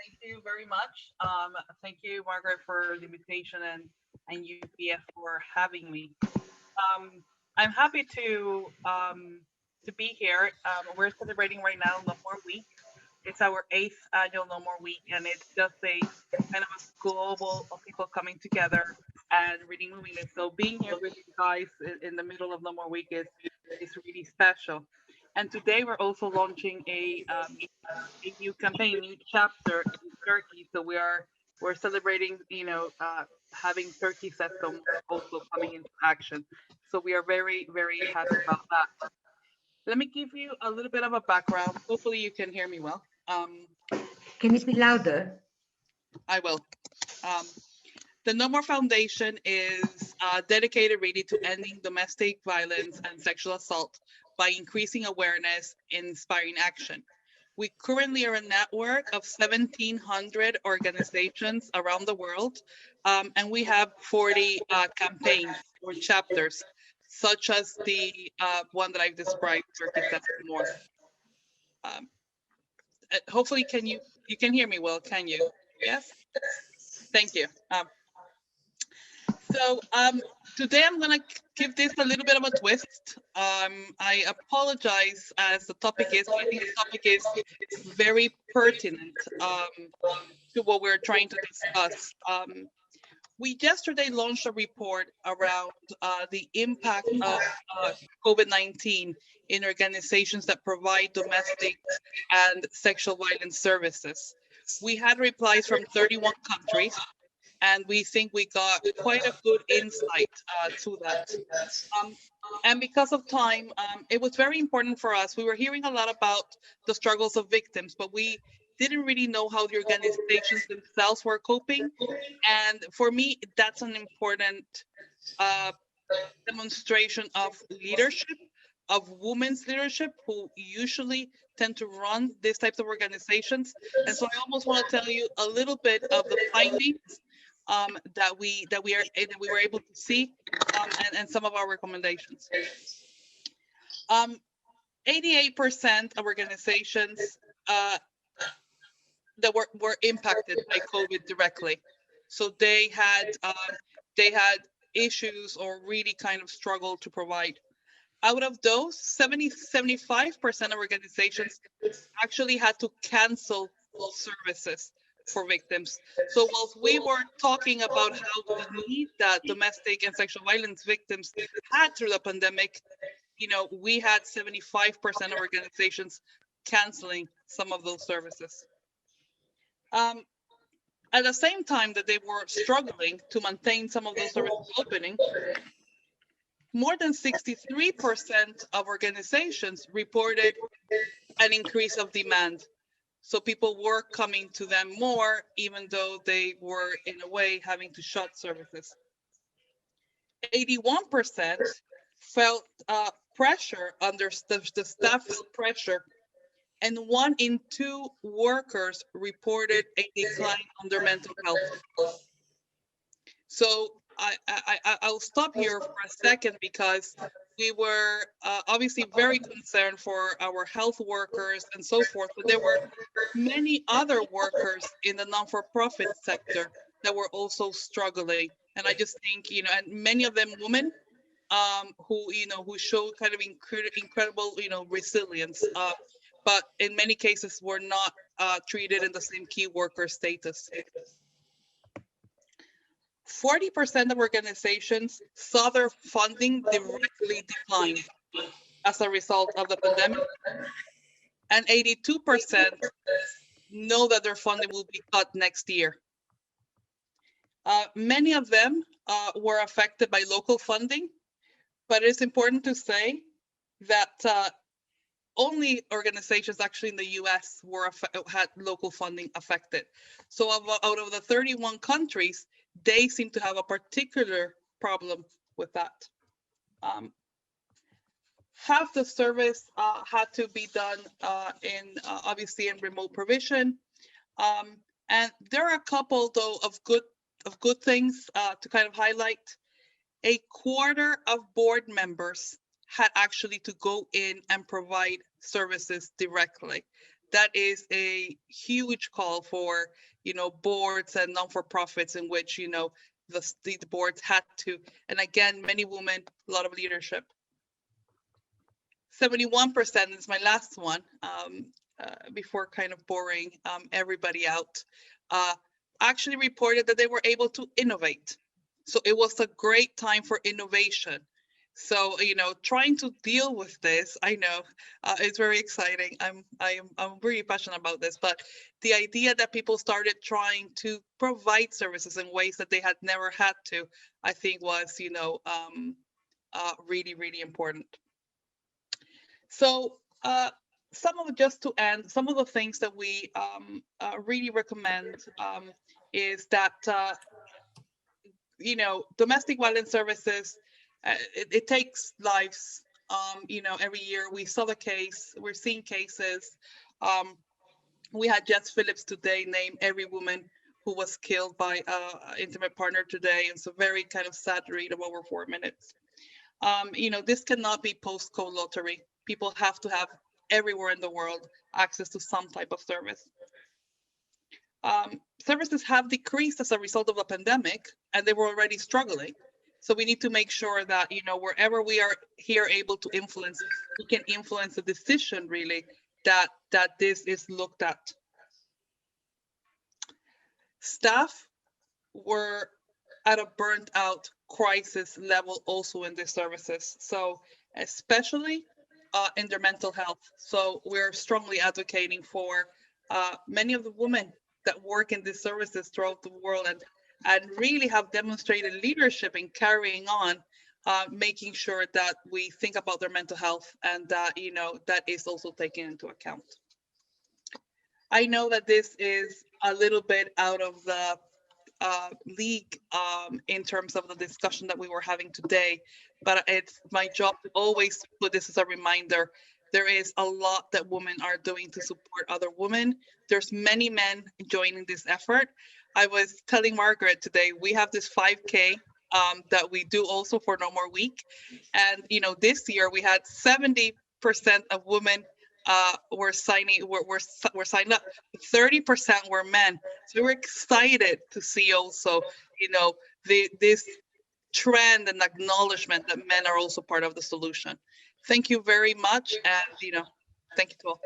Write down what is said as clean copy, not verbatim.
Thank you very much. Thank you, Margaret, for the invitation and UPF for having me. Um, I'm happy to be here. We're celebrating right now No More Week. It's our eighth annual No More Week, and it's just a kind of a global of people coming together and really moving it. So being here with you guys in the middle of No More Week is really special. And today we're also launching a new campaign, new chapter in Turkey. So we're celebrating, having Turkey says so more also coming into action. So we are very, very happy about that. Let me give you a little bit of a background. Hopefully you can hear me well. Can it be louder? I will. Um, the No More Foundation is dedicated really to ending domestic violence and sexual assault by increasing awareness, inspiring action. We currently are a network of 1,700 organizations around the world, and we have 40 campaigns or chapters, such as the one that I've described, Turkey Says More. Um, hopefully, you can hear me well? Can you? Yes. Thank you. So today I'm gonna give this a little bit of a twist. I apologize as the topic is, but I think the topic is very pertinent to what we're trying to discuss. We yesterday launched a report around the impact of COVID-19 in organizations that provide domestic and sexual violence services. We had replies from 31 countries, and we think we got quite a good insight to that. Um, and because of time, it was very important for us. We were hearing a lot about the struggles of victims, but we didn't really know how the organizations themselves were coping. And for me, that's an important uh, demonstration of leadership, of women's leadership, who usually tend to run these types of organizations. And so I almost want to tell you a little bit of the findings that we were able to see, and some of our recommendations. Um, 88% of organizations that were impacted by COVID directly. So they had issues or really kind of struggled to provide. Out of those, 75% of organizations actually had to cancel services for victims. So whilst we were talking about how the need that domestic and sexual violence victims had through the pandemic, we had 75% of organizations canceling some of those services. Um, at the same time that they were struggling to maintain some of those services opening, more than 63% of organizations reported an increase of demand. So people were coming to them more, even though they were, in a way, having to shut services. 81% felt pressure under the staff felt pressure, and 1 in 2 workers reported a decline on their mental health. So I'll stop here for a second because we were obviously very concerned for our health workers and so forth, but there were many other workers in the non-for-profit sector that were also struggling. And I just think, and many of them women who show kind of incredible, resilience, but in many cases were not treated in the same key worker status. 40% of organizations saw their funding directly decline as a result of the pandemic, and 82% know that their funding will be cut next year. Many of them were affected by local funding, but it's important to say that only organizations actually in the US had local funding affected. So out of the 31 countries, they seem to have a particular problem with that. Half the service had to be done obviously in remote provision. And there are a couple though of good things to kind of highlight. A quarter of board members had actually to go in and provide services directly. that is a huge call for, boards and non-for-profits in which, the boards had to, and again, many women, a lot of leadership. 71% is my last one, before kind of boring everybody out, actually reported that they were able to innovate. So it was a great time for innovation. So, trying to deal with this, I know it's very exciting. I'm really passionate about this, but the idea that people started trying to provide services in ways that they had never had to, I think was, really, really important. So, just to end, some of the things that we really recommend is that, domestic violence services, it takes lives. Every year we saw the case, we're seeing cases. We had Jess Phillips today name every woman who was killed by an intimate partner today. It's a very kind of sad read of over 4 minutes. This cannot be postcode lottery. People have to have everywhere in the world access to some type of service. Services have decreased as a result of the pandemic, and they were already struggling. So we need to make sure that, wherever we are here able to influence, we can influence the decision really that this is looked at. Staff were at a burnt out crisis level also in these services. So especially in their mental health. So we're strongly advocating for many of the women that work in these services throughout the world and really have demonstrated leadership in carrying on, making sure that we think about their mental health and that, that is also taken into account. I know that this is a little bit out of the league in terms of the discussion that we were having today, but it's my job to always put this as a reminder. There is a lot that women are doing to support other women. There's many men joining this effort. I was telling Margaret today, we have this 5K that we do also for No More Week. And, this year we had 70% of women were signed up. 30% were men. So we're excited to see also, this trend and acknowledgement that men are also part of the solution. Thank you very much, and thank you to all.